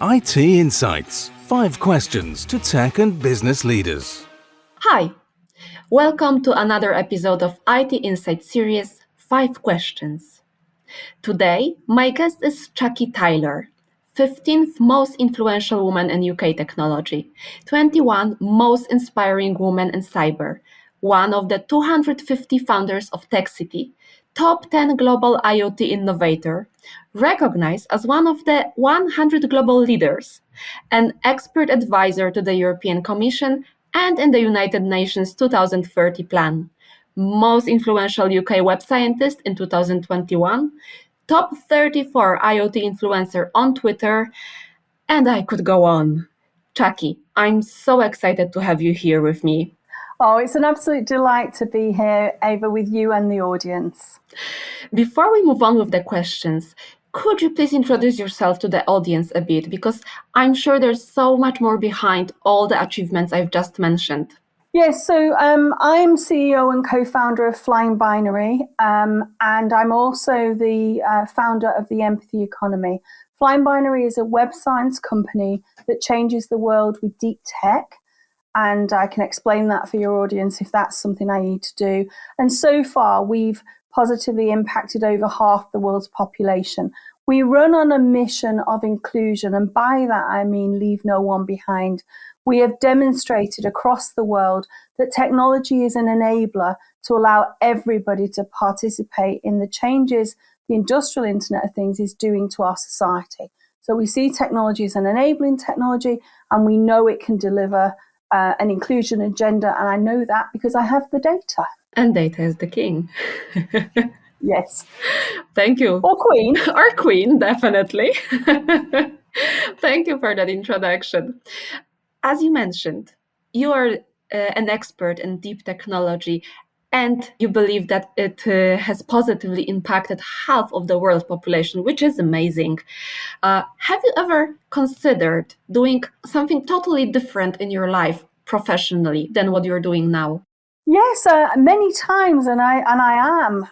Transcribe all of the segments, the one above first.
IT Insights, 5 questions to tech and business leaders. Hi, welcome to another episode of IT Insights series, 5 questions. Today, my guest is Jacqui Taylor, 15th most influential woman in UK technology, 21 most inspiring woman in cyber, one of the 250 founders of TechCity, top 10 global IoT innovator, recognized as one of the 100 global leaders, an expert advisor to the European Commission and in the United Nations 2030 plan, most influential UK web scientist in 2021, top 34 IoT influencer on Twitter, and I could go on. Jacqui, I'm so excited to have you here with me. Oh, it's an absolute delight to be here, Ava, with you and the audience. Before we move on with the questions, could you please introduce yourself to the audience a bit? Because I'm sure there's so much more behind all the achievements I've just mentioned. Yes, so I'm CEO and co-founder of FlyingBinary, and I'm also the founder of the Empathy Economy. FlyingBinary is a web science company that changes the world with deep tech, and I can explain that for your audience if that's something I need to do. And so far, we've positively impacted over half the world's population. We run on a mission of inclusion, and by that I mean leave no one behind. We have demonstrated across the world that technology is an enabler to allow everybody to participate in the changes the industrial Internet of Things is doing to our society. So we see technology as an enabling technology, and we know it can deliver an inclusion agenda, and I know that because I have the data. And data is the king. Yes. Thank you. Or queen. Or queen, definitely. Thank you for that introduction. As you mentioned, you are an expert in deep technology, and you believe that it has positively impacted half of the world population, which is amazing. Have you ever considered doing something totally different in your life professionally than what you're doing now? Yes, many times, and I am.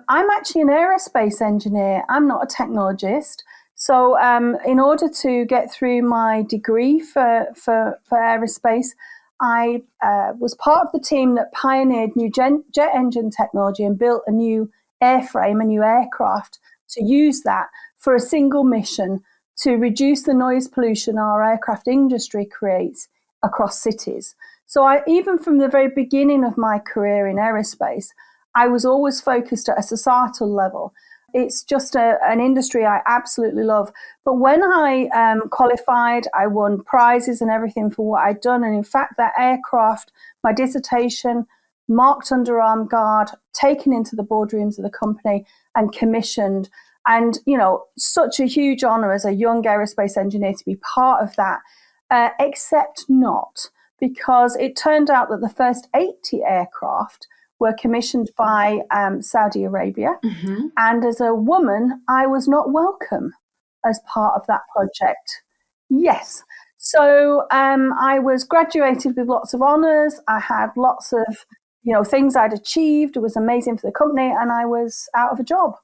I'm actually an aerospace engineer. I'm not a technologist. So in order to get through my degree for aerospace, I was part of the team that pioneered new jet engine technology and built a new airframe, a new aircraft, to use that for a single mission to reduce the noise pollution our aircraft industry creates across cities. So even from the very beginning of my career in aerospace, I was always focused at a societal level. It's just an industry I absolutely love. But when I qualified, I won prizes and everything for what I'd done. And in fact, that aircraft, my dissertation, marked under armed guard, taken into the boardrooms of the company and commissioned. And, you know, such a huge honor as a young aerospace engineer to be part of that, except not, because it turned out that the first 80 aircraft were commissioned by Saudi Arabia. Mm-hmm. And as a woman, I was not welcome as part of that project. Yes. So I was graduated with lots of honors. I had lots of, things I'd achieved. It was amazing for the company, and I was out of a job.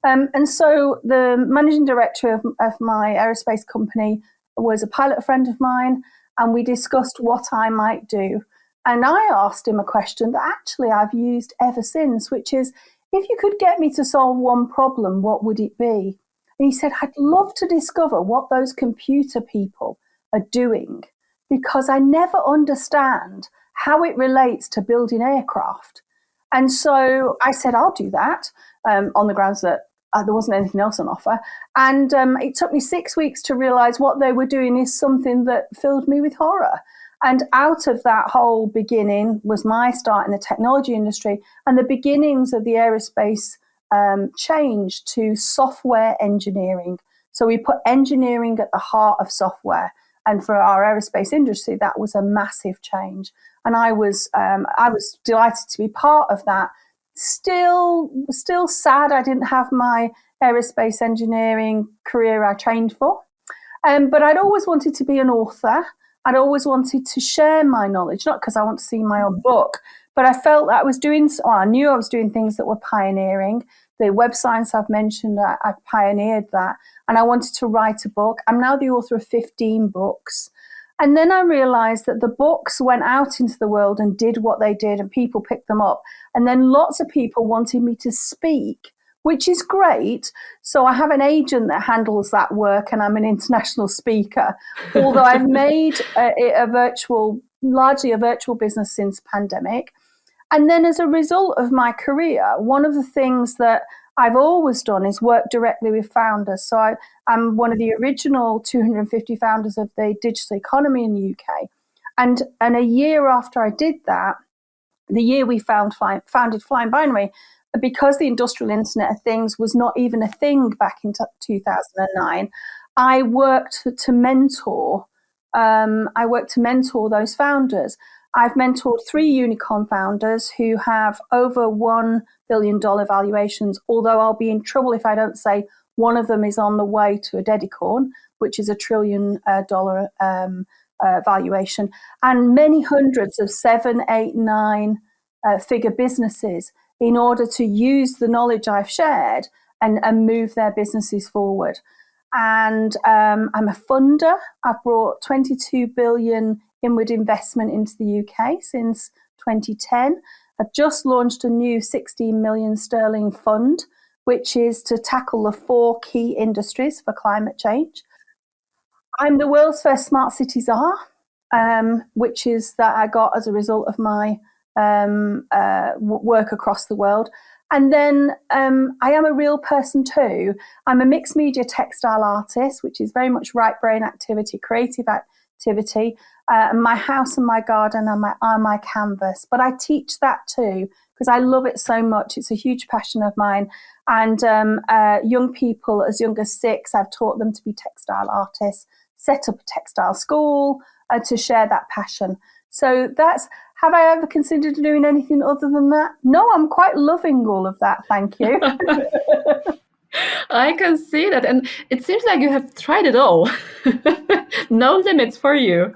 And so the managing director of my aerospace company was a pilot friend of mine, and we discussed what I might do. And I asked him a question that actually I've used ever since, which is, if you could get me to solve one problem, what would it be? And he said, I'd love to discover what those computer people are doing, because I never understand how it relates to building aircraft. And so I said, I'll do that, on the grounds that there wasn't anything else on offer. And it took me 6 weeks to realize what they were doing is something that filled me with horror. And out of that whole beginning was my start in the technology industry and the beginnings of the aerospace change to software engineering. So we put engineering at the heart of software. And for our aerospace industry, that was a massive change. And I was delighted to be part of that. Still sad I didn't have my aerospace engineering career I trained for. But I'd always wanted to be an author. I'd always wanted to share my knowledge, not because I want to see my own book, but I felt that I knew I was doing things that were pioneering. the web science I've mentioned, I pioneered that, and I wanted to write a book. I'm now the author of 15 books. And then I realized that the books went out into the world and did what they did, and people picked them up. And then lots of people wanted me to speak, which is great. So I have an agent that handles that work, and I'm an international speaker. Although I've made largely a virtual business since pandemic. And then as a result of my career, one of the things that I've always done is work directly with founders. So I'm one of the original 250 founders of the digital economy in the UK. And a year after I did that, the year we founded FlyingBinary, because the industrial Internet of Things was not even a thing back in 2009, I worked to mentor those founders. I've mentored 3 unicorn founders who have over $1 billion valuations, although I'll be in trouble if I don't say one of them is on the way to a dedicorn, which is $1 trillion valuation, and many hundreds of 7, 8, 9 figure businesses in order to use the knowledge I've shared and move their businesses forward. And I'm a funder. I've brought 22 billion inward investment into the UK since 2010. I've just launched a new 16 million sterling fund, which is to tackle the 4 key industries for climate change. I'm the world's first smart city czar, which is that I got as a result of my work across the world. And then I am a real person too. I'm a mixed media textile artist, which is very much right brain activity, creative activity. My house and my garden are my canvas. But I teach that too because I love it so much. It's a huge passion of mine. And young people as young as 6, I've taught them to be textile artists, set up a textile school to share that passion. So have I ever considered doing anything other than that? No, I'm quite loving all of that. Thank you. I can see that. And it seems like you have tried it all. No limits for you.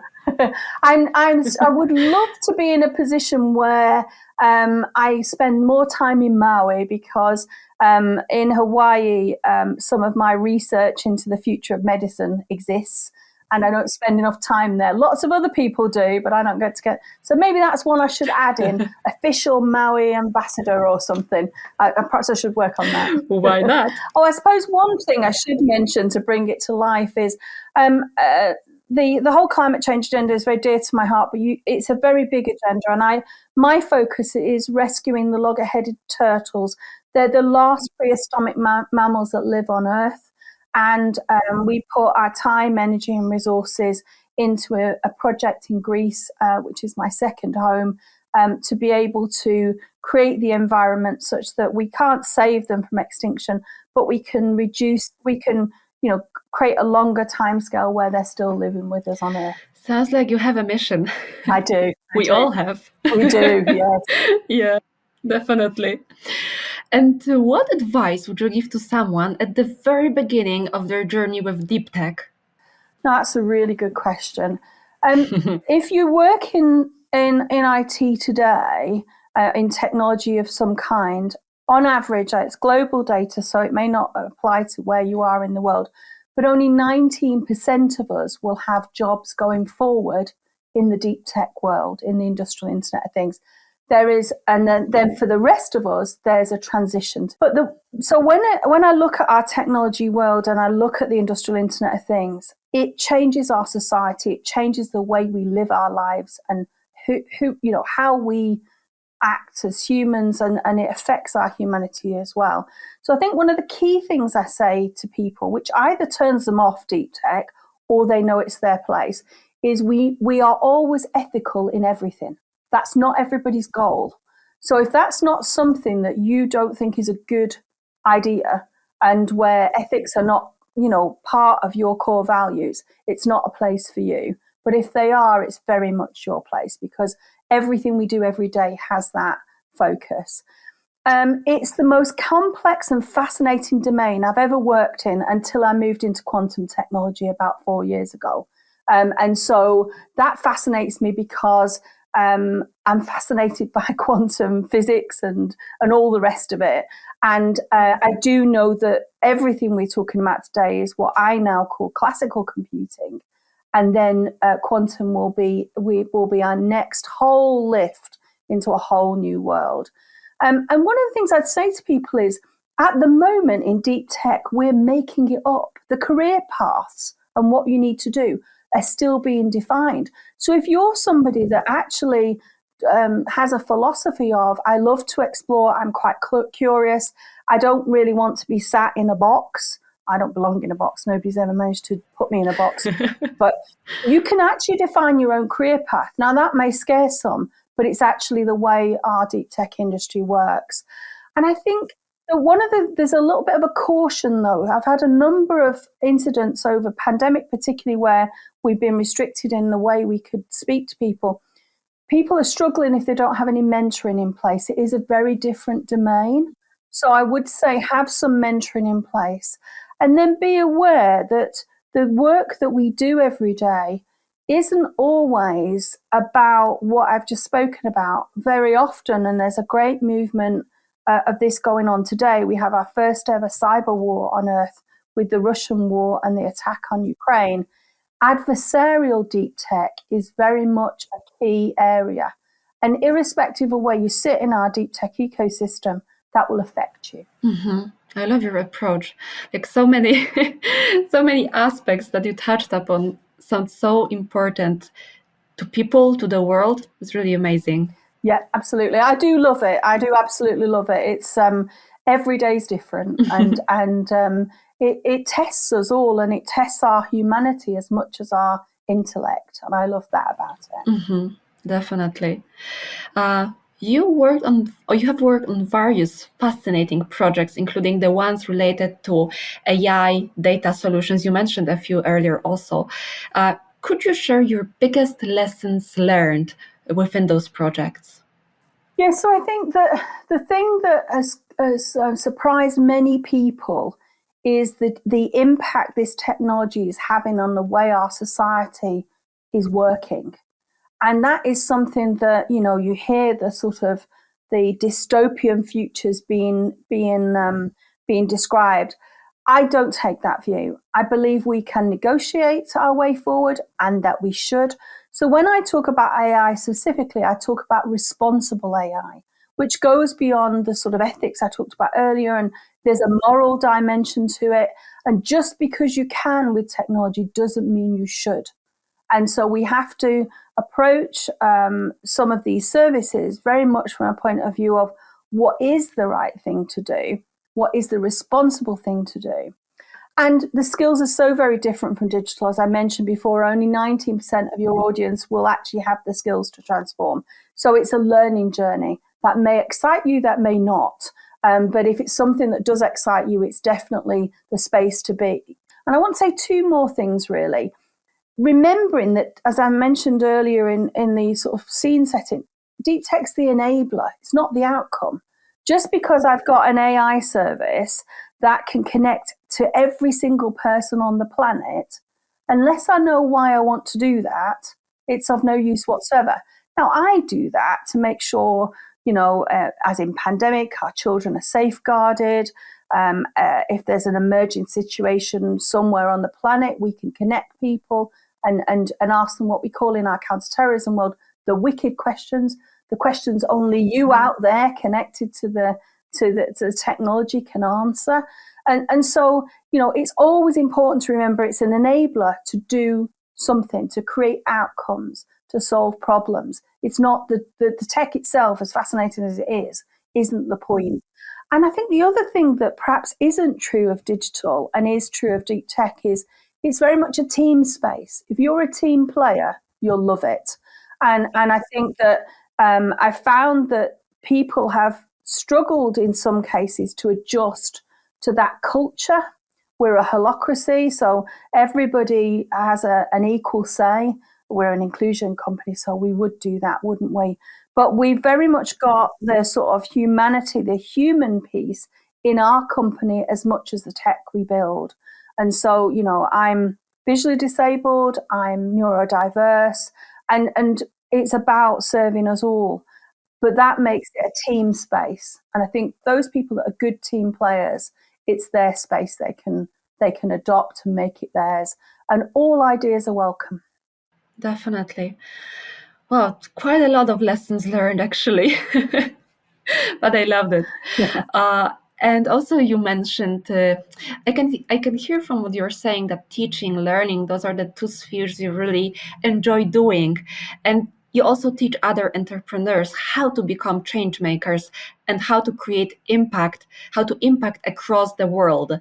I would love to be in a position where I spend more time in Maui, because in Hawaii, some of my research into the future of medicine exists. And I don't spend enough time there. Lots of other people do, but I don't get. So maybe that's one I should add in, official Maui ambassador or something. Perhaps I should work on that. Why not? Oh, I suppose one thing I should mention to bring it to life is the whole climate change agenda is very dear to my heart, but it's a very big agenda. And my focus is rescuing the logger-headed turtles. They're the last prehistoric mammals that live on Earth. And we put our time, energy and resources into a project in Greece, which is my second home, to be able to create the environment such that we can't save them from extinction, but we can create a longer timescale where they're still living with us on Earth. Sounds like you have a mission. I do. We all have. We do, yes. Yeah, definitely. And what advice would you give to someone at the very beginning of their journey with deep tech? That's a really good question. If you work in IT today, in technology of some kind, on average, it's global data, so it may not apply to where you are in the world, but only 19% of us will have jobs going forward in the deep tech world, in the industrial Internet of Things. There is, and then for the rest of us, there's a transition. So when I look at our technology world and I look at the industrial Internet of Things, it changes our society. It changes the way we live our lives and how we act as humans, and it affects our humanity as well. So I think one of the key things I say to people, which either turns them off deep tech or they know it's their place, is we are always ethical in everything. That's not everybody's goal. So if that's not something that you don't think is a good idea, and where ethics are not, part of your core values, it's not a place for you. But if they are, it's very much your place, because everything we do every day has that focus. It's the most complex and fascinating domain I've ever worked in until I moved into quantum technology about 4 years ago. And so that fascinates me because I'm fascinated by quantum physics and all the rest of it. And I do know that everything we're talking about today is what I now call classical computing. And then quantum will be our next whole lift into a whole new world. And one of the things I'd say to people is, at the moment in deep tech, we're making it up. The career paths and what you need to do are still being defined. So if you're somebody that actually has a philosophy of, I love to explore, I'm quite curious, I don't really want to be sat in a box. I don't belong in a box. Nobody's ever managed to put me in a box. But you can actually define your own career path. Now, that may scare some, but it's actually the way our deep tech industry works. And I think that there's a little bit of a caution, though. I've had a number of incidents over pandemic, particularly where we've been restricted in the way we could speak to people. People are struggling if they don't have any mentoring in place. It is a very different domain. So I would say have some mentoring in place. And then be aware that the work that we do every day isn't always about what I've just spoken about. Very often, and there's a great movement of this going on today, we have our first ever cyber war on Earth with the Russian war and the attack on Ukraine. Adversarial deep tech is very much a key area. And irrespective of where you sit in our deep tech ecosystem, that will affect you. Mm-hmm. I love your approach. Like so many, so many aspects that you touched upon sound so important to people, to the world. It's really amazing. Yeah, absolutely. I do love it. I do absolutely love it. It's every day's different, and it tests us all, and it tests our humanity as much as our intellect, and I love that about it. Mm-hmm. Definitely. You have worked on various fascinating projects, including the ones related to AI data solutions. You mentioned a few earlier also. Could you share your biggest lessons learned within those projects? Yeah, so I think that the thing that has surprised many people is the impact this technology is having on the way our society is working. And that is something that, you hear the sort of the dystopian futures being described. I don't take that view. I believe we can negotiate our way forward, and that we should. So when I talk about AI specifically, I talk about responsible AI, which goes beyond the sort of ethics I talked about earlier. And there's a moral dimension to it. And just because you can with technology doesn't mean you should. And so we have to approach some of these services very much from a point of view of what is the right thing to do, what is the responsible thing to do. And the skills are so very different from digital. As I mentioned before, only 19% of your audience will actually have the skills to transform. So it's a learning journey that may excite you, that may not. But if it's something that does excite you, it's definitely the space to be. And I want to say two more things, really. Remembering that, as I mentioned earlier in the sort of scene setting, deep tech's the enabler. It's not the outcome. Just because I've got an AI service that can connect to every single person on the planet, unless I know why I want to do that, it's of no use whatsoever. Now, I do that to make sure, as in pandemic, our children are safeguarded. If there's an emerging situation somewhere on the planet, we can connect people and ask them what we call in our counterterrorism world the wicked questions, the questions only you out there connected to the technology can answer. And so, it's always important to remember it's an enabler to do something, to create outcomes, to solve problems. It's not the tech itself, as fascinating as it is, isn't the point. And I think the other thing that perhaps isn't true of digital and is true of deep tech is it's very much a team space. If you're a team player, you'll love it. And I think that I found that people have struggled in some cases to adjust to that culture. We're a holacracy, so everybody has an equal say. We're an inclusion company, so we would do that, wouldn't we? But we very much got the sort of humanity, the human piece in our company as much as the tech we build. And so, I'm visually disabled, I'm neurodiverse, and it's about serving us all. But that makes it a team space. And I think those people that are good team players, it's their space they can adopt and make it theirs. And all ideas are welcome. Definitely. Well, quite a lot of lessons learned, actually. But I loved it. Yeah. And also, you mentioned, I can hear from what you're saying that teaching, learning, those are the two spheres you really enjoy doing. And you also teach other entrepreneurs how to become change makers and how to create impact, how to impact across the world.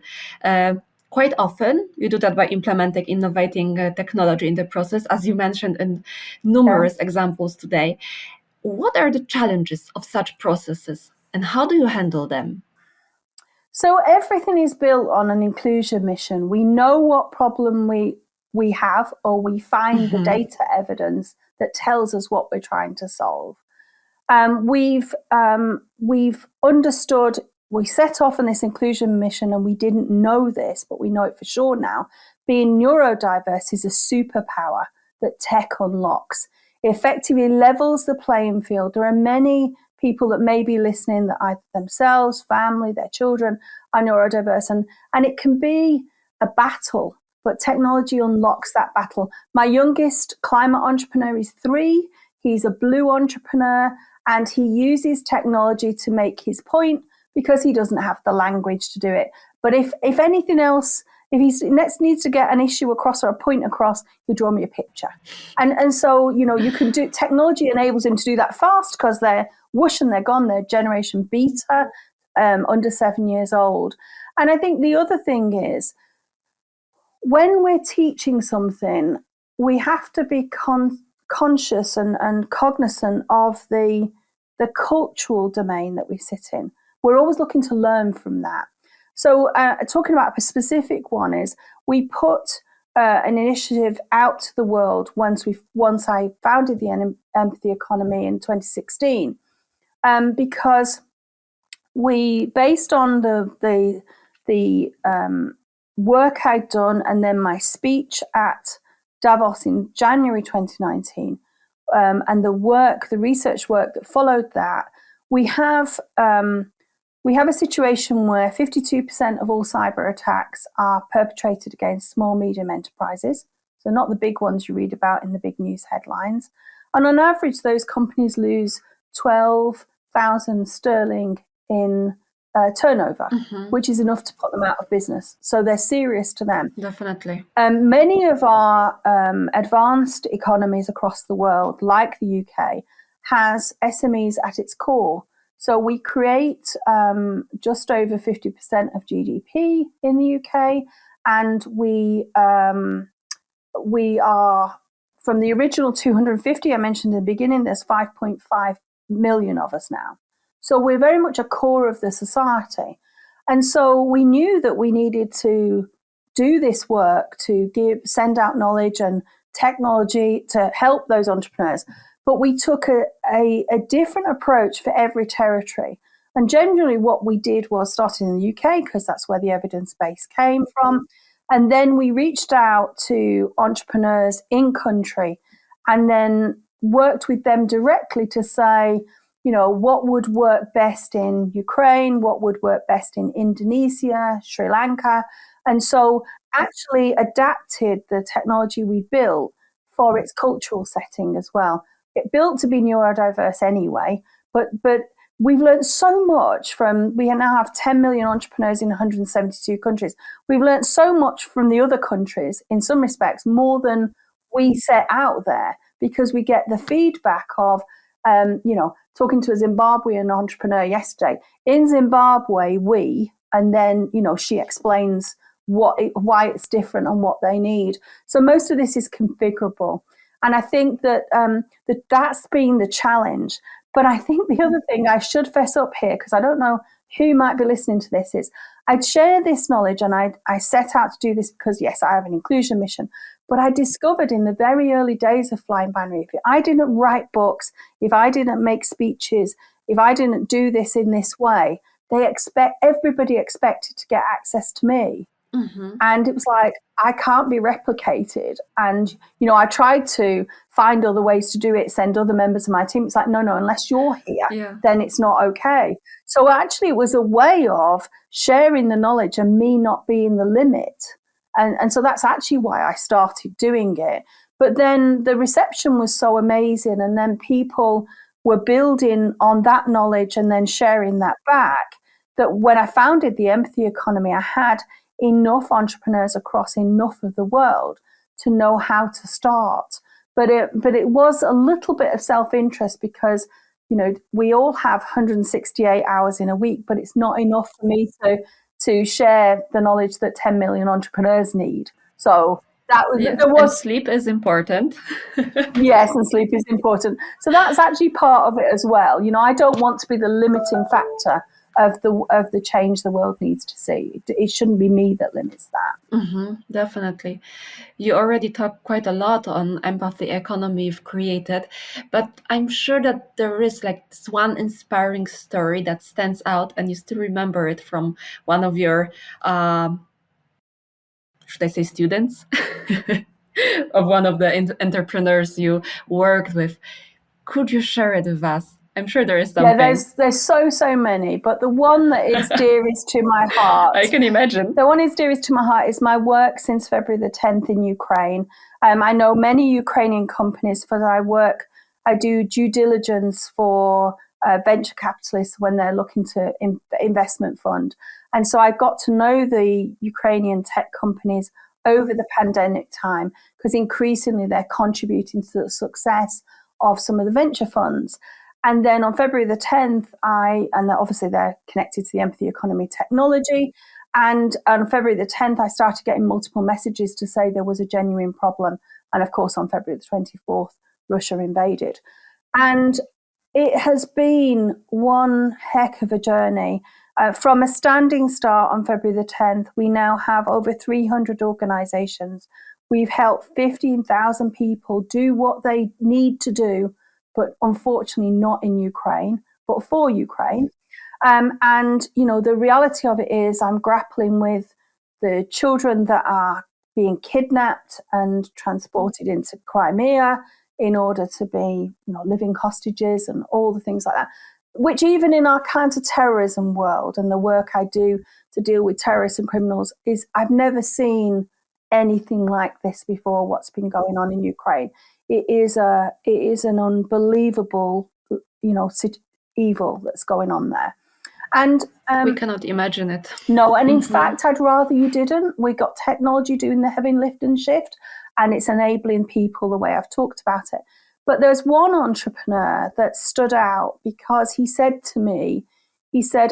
Quite often, you do that by implementing innovating technology in the process, as you mentioned in numerous examples today. What are the challenges of such processes and how do you handle them? So everything is built on an inclusion mission. We know what problem we have, or we find the data evidence that tells us what we're trying to solve. We've understood. We set off on this inclusion mission, and we didn't know this, but we know it for sure now. Being neurodiverse is a superpower that tech unlocks. It effectively levels the playing field. There are many people that may be listening that either themselves, family, their children are neurodiverse, and it can be a battle, but technology unlocks that battle. My youngest climate entrepreneur is 3. He's a blue entrepreneur, and he uses technology to make his point because he doesn't have the language to do it. But if anything else, if he needs to get an issue across or a point across, he'll draw me a picture. And so, you can do, technology enables him to do that fast because they're whoosh and they're gone. They're generation beta, under 7 years old. And I think the other thing is, when we're teaching something, we have to be conscious and cognizant of the cultural domain that we sit in. We're always looking to learn from that. So talking about a specific one is, we put an initiative out to the world once I founded the Empathy Economy in 2016, because we, based on the work I'd done and then my speech at Davos in January 2019, and the research work that followed that, we have a situation where 52% of all cyber attacks are perpetrated against small, medium enterprises. So not the big ones you read about in the big news headlines. And on average, those companies lose 12,000 sterling in turnover, which is enough to put them out of business. So they're serious to them. Definitely. Many of our advanced economies across the world, like the UK, has SMEs at its core. So we create just over 50% of GDP in the UK, and we are, from the original 250 I mentioned in the beginning, there's 5.5 million of us now. So we're very much a core of the society. And so we knew that we needed to do this work to send out knowledge and technology to help those entrepreneurs. But we took a different approach for every territory. And generally what we did was, starting in the UK, because that's where the evidence base came from. And then we reached out to entrepreneurs in country and then worked with them directly to say, what would work best in Ukraine, what would work best in Indonesia, Sri Lanka. And so actually adapted the technology we built for its cultural setting as well. It built to be neurodiverse anyway, but we've learned so much we now have 10 million entrepreneurs in 172 countries. We've learned so much from the other countries, in some respects, more than we set out there, because we get the feedback of, talking to a Zimbabwean entrepreneur yesterday. In Zimbabwe, and then, she explains why it's different and what they need. So most of this is configurable. And I think that that's been the challenge. But I think the other thing I should fess up here, because I don't know who might be listening to this, is I'd share this knowledge, and I set out to do this because, yes, I have an inclusion mission. But I discovered in the very early days of Flying Binary, if I didn't write books, if I didn't make speeches, if I didn't do this in this way, everybody expected to get access to me. And it was like, I can't be replicated. And, I tried to find other ways to do it, send other members of my team. It's like, no, unless you're here, then it's not okay. So actually, it was a way of sharing the knowledge and me not being the limit. And so that's actually why I started doing it. But then the reception was so amazing. And then people were building on that knowledge and then sharing that back, that when I founded the empathy economy, I had enough entrepreneurs across enough of the world to know how to start. But it was a little bit of self-interest because, we all have 168 hours in a week, but it's not enough for me to share the knowledge that 10 million entrepreneurs need. So and sleep is important. Yes, and sleep is important. So that's actually part of it as well. I don't want to be the limiting factor of the change the world needs to see. It shouldn't be me that limits that. Definitely. You already talked quite a lot on empathy economy you've created, but I'm sure that there is like this one inspiring story that stands out and you still remember it from one of your, should I say students? Of one of the entrepreneurs you worked with. Could you share it with us? I'm sure there is something. Yeah, there's so many, but the one that is dearest to my heart. I can imagine. The one is dearest to my heart is my work since February the 10th in Ukraine. I know many Ukrainian companies, I do due diligence for venture capitalists when they're looking to investment fund. And so I got to know the Ukrainian tech companies over the pandemic time, because increasingly they're contributing to the success of some of the venture funds. And then on February the 10th, and obviously they're connected to the empathy economy technology. And on February the 10th, I started getting multiple messages to say there was a genuine problem. And of course, on February the 24th, Russia invaded. And it has been one heck of a journey. From a standing start on February the 10th, we now have over 300 organizations. We've helped 15,000 people do what they need to do, but unfortunately not in Ukraine, but for Ukraine. And, the reality of it is I'm grappling with the children that are being kidnapped and transported into Crimea in order to be, living hostages and all the things like that, which even in our counter-terrorism world and the work I do to deal with terrorists and criminals is I've never seen anything like this before, what's been going on in Ukraine. It is an unbelievable, evil that's going on there. And we cannot imagine it. No, and in fact, I'd rather you didn't. We got technology doing the heavy lift and shift, and it's enabling people the way I've talked about it. But there's one entrepreneur that stood out because he said to me,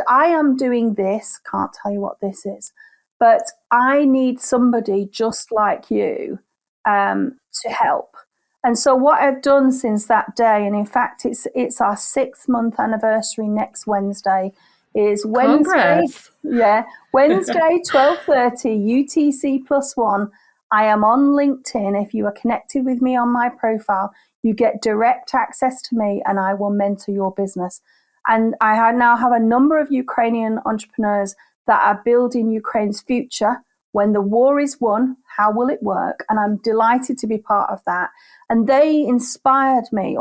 I am doing this, can't tell you what this is, but I need somebody just like you to help. And so what I've done since that day, and in fact, it's our 6-month anniversary next Wednesday, is Wednesday. Congrats. Yeah, Wednesday, 12:30 UTC +1. I am on LinkedIn. If you are connected with me on my profile, you get direct access to me and I will mentor your business. And I now have a number of Ukrainian entrepreneurs that are building Ukraine's future. When the war is won, how will it work? And I'm delighted to be part of that. And he inspired me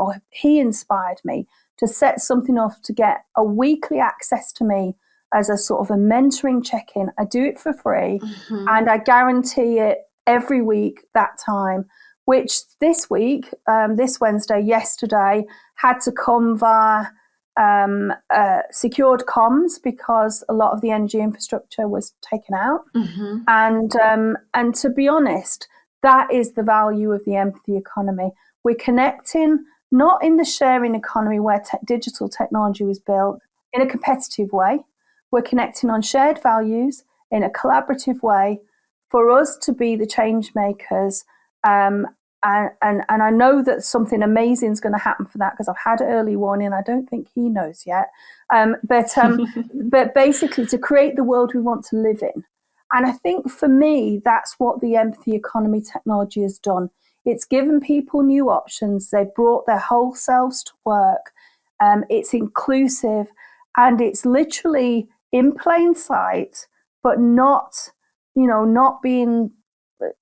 to set something up to get a weekly access to me as a sort of a mentoring check-in. I do it for free and I guarantee it every week that time, which this week, this Wednesday, yesterday, had to come via secured comms because a lot of the energy infrastructure was taken out. And to be honest, that is the value of the empathy economy. We're connecting not in the sharing economy where digital technology was built in a competitive way. We're connecting on shared values in a collaborative way for us to be the change makers. And I know that something amazing is going to happen for that because I've had early warning. I don't think he knows yet. But basically to create the world we want to live in. And I think for me, that's what the empathy economy technology has done. It's given people new options. They've brought their whole selves to work. It's inclusive and it's literally in plain sight, but not, not being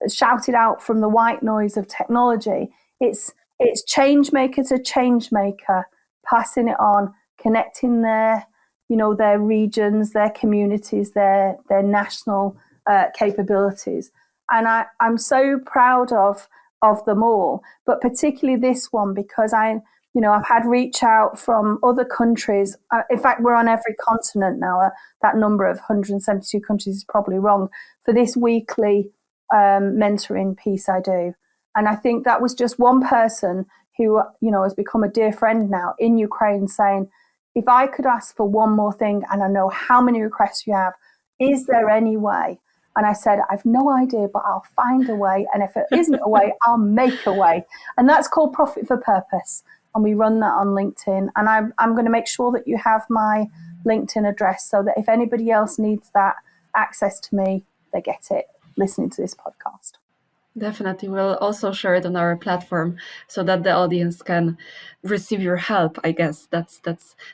shouted out from the white noise of technology. It's change maker to change maker, passing it on, connecting their regions, their communities, their national capabilities. And I'm so proud of them all, but particularly this one, because I've had reach out from other countries. In fact, we're on every continent now. That number of 172 countries is probably wrong, for this weekly mentoring piece I do. And I think that was just one person who, has become a dear friend now in Ukraine, saying, if I could ask for one more thing, and I know how many requests you have, is there any way? And I said, I've no idea, but I'll find a way. And if it isn't a way, I'll make a way. And that's called Profit for Purpose. And we run that on LinkedIn. And I'm going to make sure that you have my LinkedIn address, so that if anybody else needs that access to me, they get it listening to this podcast. Definitely. We'll also share it on our platform so that the audience can receive your help. I guess that's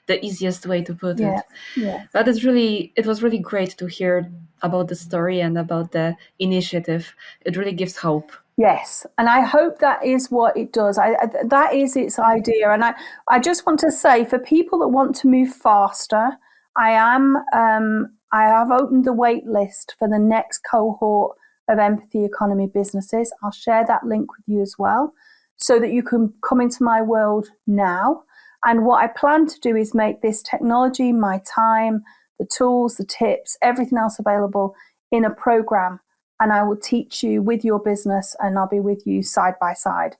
the easiest way to put it. Yeah. But it was really great to hear about the story and about the initiative. It really gives hope. Yes, and I hope that is what it does. That is its idea. And I just want to say, for people that want to move faster, I have opened the wait list for the next cohort of empathy economy businesses. I'll share that link with you as well, so that you can come into my world now. And what I plan to do is make this technology, my time, the tools, the tips, everything else available in a program. And I will teach you with your business, and I'll be with you side by side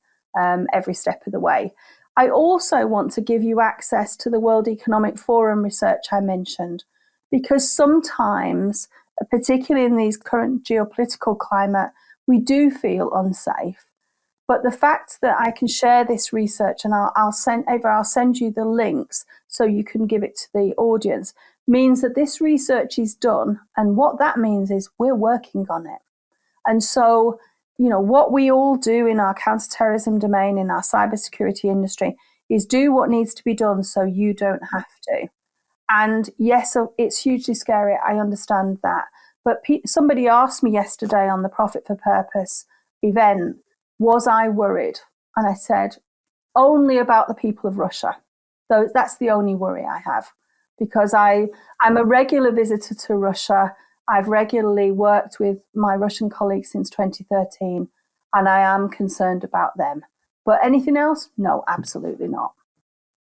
every step of the way. I also want to give you access to the World Economic Forum research I mentioned, because sometimes, particularly in these current geopolitical climate, we do feel unsafe. But the fact that I can share this research, and I'll send you the links so you can give it to the audience, means that this research is done. And what that means is we're working on it. And so, what we all do in our counterterrorism domain, in our cybersecurity industry, is do what needs to be done so you don't have to. And yes, it's hugely scary. I understand that. But somebody asked me yesterday on the Profit for Purpose event, was I worried? And I said, only about the people of Russia. So that's the only worry I have, because I'm a regular visitor to Russia. I've regularly worked with my Russian colleagues since 2013, and I am concerned about them. But anything else? No, absolutely not.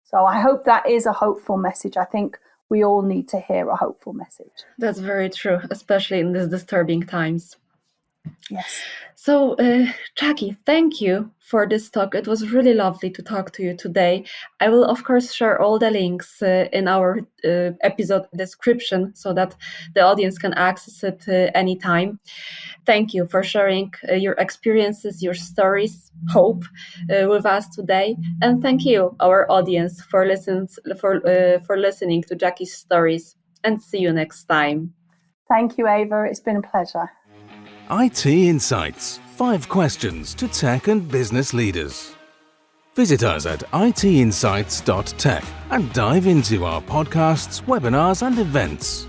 So I hope that is a hopeful message. I think we all need to hear a hopeful message. That's very true, especially in these disturbing times. Yes. So, Jacqui, thank you for this talk. It was really lovely to talk to you today. I will, of course, share all the links in our episode description so that the audience can access it anytime. Thank you for sharing your experiences, your stories, hope with us today. And thank you, our audience, for listening to Jacqui's stories. And see you next time. Thank you, Ava. It's been a pleasure. IT Insights, 5 questions to tech and business leaders. Visit us at itinsights.tech and dive into our podcasts, webinars and events.